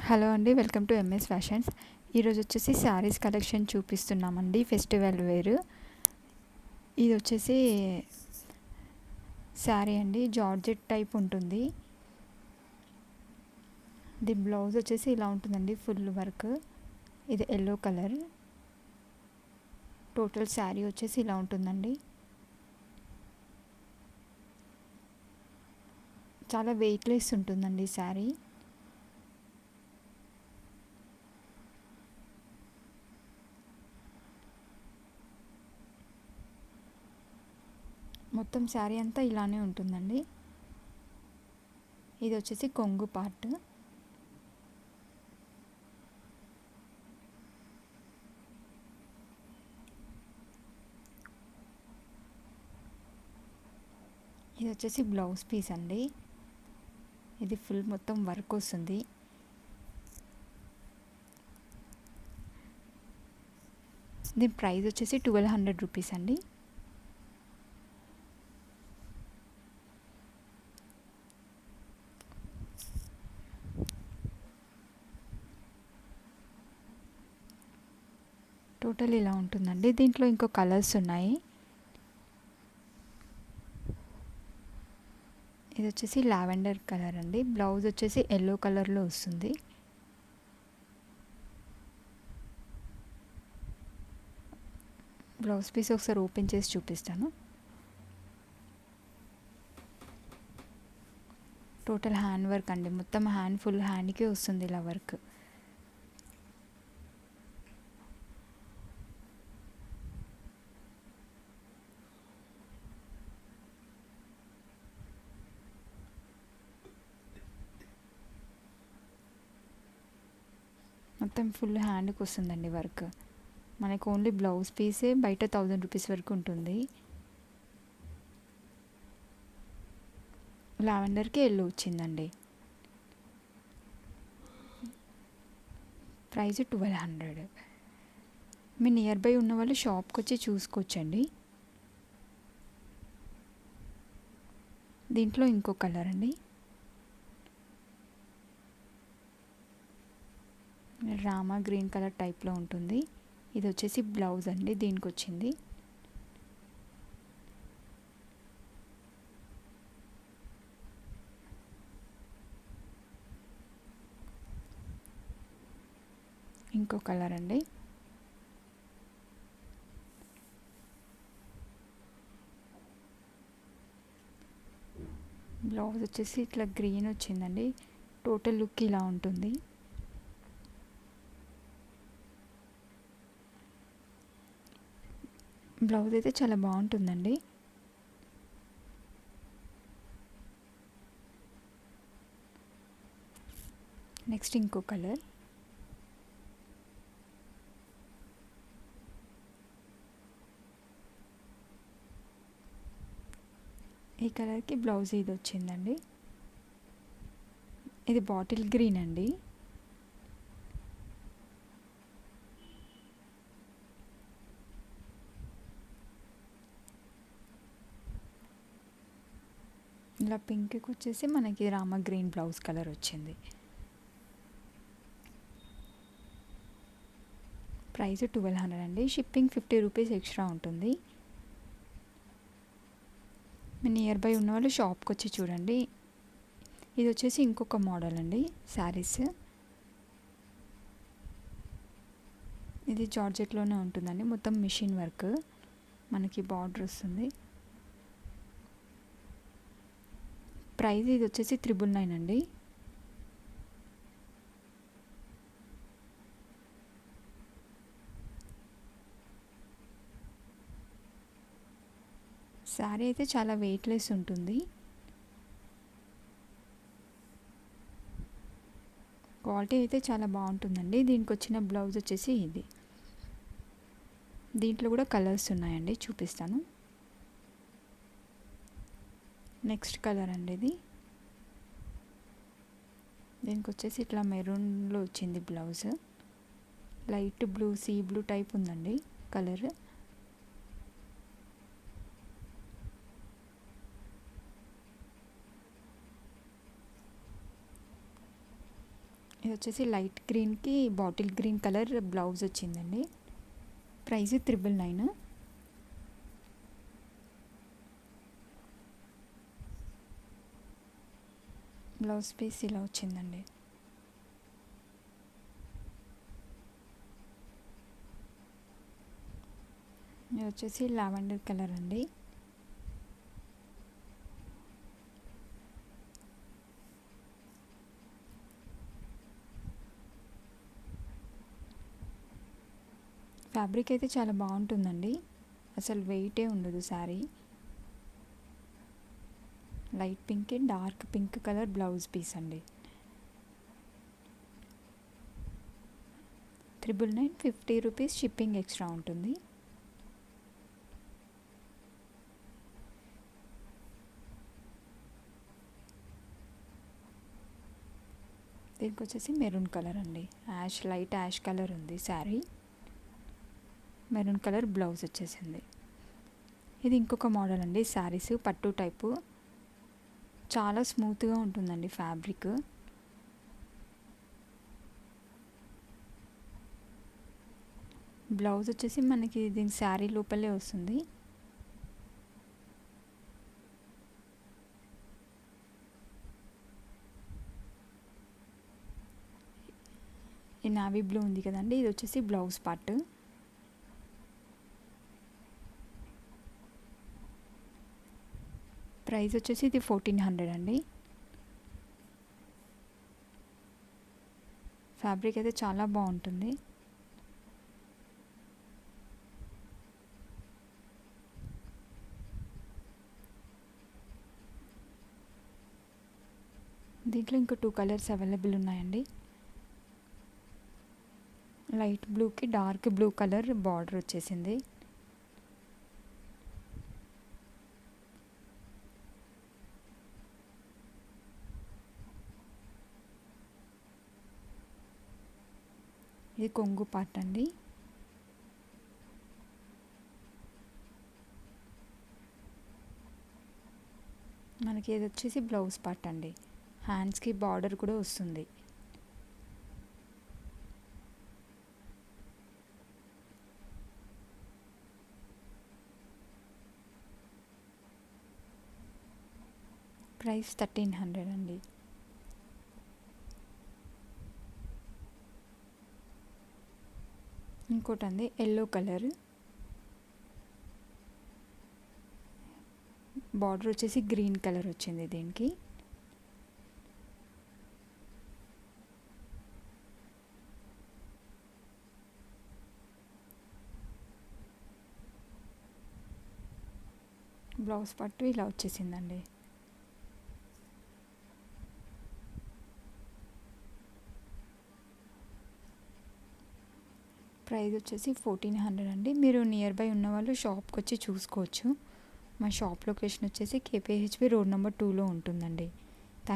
Hello అండి, welcome to MS fashions. ఈరోజు వచ్చేసి శారీస్ కలెక్షన్ చూపిస్తున్నామండి. ఫెస్టివల్ వేర్ ఇది వచ్చేసి శారీ అండి, జార్జెట్ టైప్ ఉంటుంది. దీని బ్లౌజ్ వచ్చేసి ఇలా ఉంటుందండి, ఫుల్ వర్క్. ఇది ఎల్లో కలర్. టోటల్ శారీ వచ్చేసి ఇలా ఉంటుందండి. చాలా వెయిట్లెస్ ఉంటుందండి శారీ. మొత్తం శారీ అంతా ఇలానే ఉంటుందండి. ఇది వచ్చేసి కొంగు పార్ట్. ఇది వచ్చేసి బ్లౌజ్ పీస్ అండి. ఇది ఫుల్ మొత్తం వర్క్ వస్తుంది. దీని ప్రైస్ వచ్చేసి 1200 రూపీస్ అండి. టోటల్ ఇలా ఉంటుందండి. దీంట్లో ఇంకో కలర్స్ ఉన్నాయి. ఇది వచ్చేసి లావెండర్ కలర్ అండి. బ్లౌజ్ వచ్చేసి ఎల్లో కలర్లో వస్తుంది. బ్లౌజ్ పీస్ ఒకసారి ఓపెన్ చేసి చూపిస్తాను. టోటల్ హ్యాండ్ వర్క్ అండి. మొత్తం హ్యాండ్ ఫుల్ హ్యాండ్కే వస్తుంది ఇలా వర్క్. మొత్తం ఫుల్ హ్యాండ్కి వస్తుందండి వర్క్. మనకు ఓన్లీ బ్లౌజ్ పీసే బయట 1000 రూపీస్ వరకు ఉంటుంది. లావెండర్కి ఎల్లో వచ్చిందండి. ప్రైస్ 1200. మీ నియర్ బై ఉన్న వాళ్ళు షాప్కి వచ్చి చూసుకోవచ్చండి. దీంట్లో ఇంకో కలర్ అండి, రామా గ్రీన్ కలర్ టైప్లో ఉంటుంది. ఇది వచ్చేసి బ్లౌజ్ అండి, దీనికి వచ్చింది. ఇంకో కలర్ అండి. బ్లౌజ్ వచ్చేసి ఇట్లా గ్రీన్ వచ్చిందండి. టోటల్ లుక్ ఇలా ఉంటుంది. బ్లౌజ్ అయితే చాలా బాగుంటుందండి. నెక్స్ట్ ఇంకో కలర్. ఈ కలర్కి బ్లౌజ్ ఇది వచ్చిందండి. ఇది బాటిల్ గ్రీన్ అండి. ఇలా పింక్కి వచ్చేసి మనకి రామా గ్రీన్ బ్లౌజ్ కలర్ వచ్చింది. ప్రైస్ 1200 అండి. షిప్పింగ్ 50 రూపీస్ ఎక్స్ట్రా ఉంటుంది. మీ నియర్ బై ఉన్న వాళ్ళు షాప్కి వచ్చి చూడండి. ఇది వచ్చేసి ఇంకొక మోడల్ అండి శారీస్. ఇది జార్జెట్లోనే ఉంటుందండి. మొత్తం మిషన్ వర్క్, మనకి బార్డర్ వస్తుంది. ప్రైస్ ఇది వచ్చేసి 999 అండి. శారీ అయితే చాలా వెయిట్లెస్ ఉంటుంది. క్వాలిటీ అయితే చాలా బాగుంటుందండి. దీనికి వచ్చిన బ్లౌజ్ వచ్చేసి ఇది. దీంట్లో కూడా కలర్స్ ఉన్నాయండి, చూపిస్తాను. నెక్స్ట్ కలర్ అండి ఇది. దీనికి వచ్చేసి ఇట్లా మెరూన్లో వచ్చింది blouse. Light blue, sea blue type ఉందండి కలర్. ఇది వచ్చేసి లైట్ గ్రీన్కి బాటిల్ గ్రీన్ కలర్ బ్లౌజ్ వచ్చిందండి. ప్రైస్ 999. బ్లౌజ్ పీస్ ఇలా వచ్చిందండి. ఇది వచ్చేసి లావెండర్ కలర్ అండి. ఫ్యాబ్రిక్ అయితే చాలా బాగుంటుందండి, అసలు వెయిటే ఉండదు sari. Light pink dark pink colour blouse piece అండి. 999, 50 రూపీస్ షిప్పింగ్ ఎక్స్ట్రా ఉంటుంది. దీనికి వచ్చేసి మెరూన్ కలర్ అండి, లైట్ యాష్ కలర్ ఉంది శారీ. మెరూన్ కలర్ బ్లౌజ్ వచ్చేసింది. ఇది ఇంకొక మోడల్ అండి, శారీస్ పట్టు టైపు, చాలా స్మూత్గా ఉంటుందండి ఫ్యాబ్రిక్. బ్లౌజ్ వచ్చేసి మనకి దీని శారీ లోపలే వస్తుంది. ఈ నావీ బ్లూ ఉంది కదండి, ఇది వచ్చేసి బ్లౌజ్ పార్ట్. ప్రైస్ వచ్చేసి ఇది 1400 అండి. ఫ్యాబ్రిక్ అయితే చాలా బాగుంటుంది. దీంట్లో ఇంకా 2 కలర్స్ అవైలబుల్ ఉన్నాయండి. లైట్ బ్లూకి డార్క్ బ్లూ కలర్ బార్డర్ వచ్చేసింది. ఇది కొంగు పార్ట్ అండి. మనకి ఇది వచ్చేసి బ్లౌజ్ పార్ట్ అండి, హ్యాండ్స్కి బార్డర్ కూడా వస్తుంది. ప్రైస్ 1300 అండి. ఇంకోటి అండి ఎల్లో కలర్, బార్డర్ వచ్చేసి గ్రీన్ కలర్ వచ్చింది దీనికి. బ్లౌజ్ పట్టు ఇలా వచ్చేసిందండి. ప్రైస్ వచ్చేసి 1400 అండి. మీరు నియర్ బై ఉన్న వాళ్ళు షాప్కి వచ్చి చూసుకోవచ్చు. మా షాప్ లొకేషన్ వచ్చేసి కేపీహెచ్బి రోడ్ నెంబర్ 2లో ఉంటుందండి.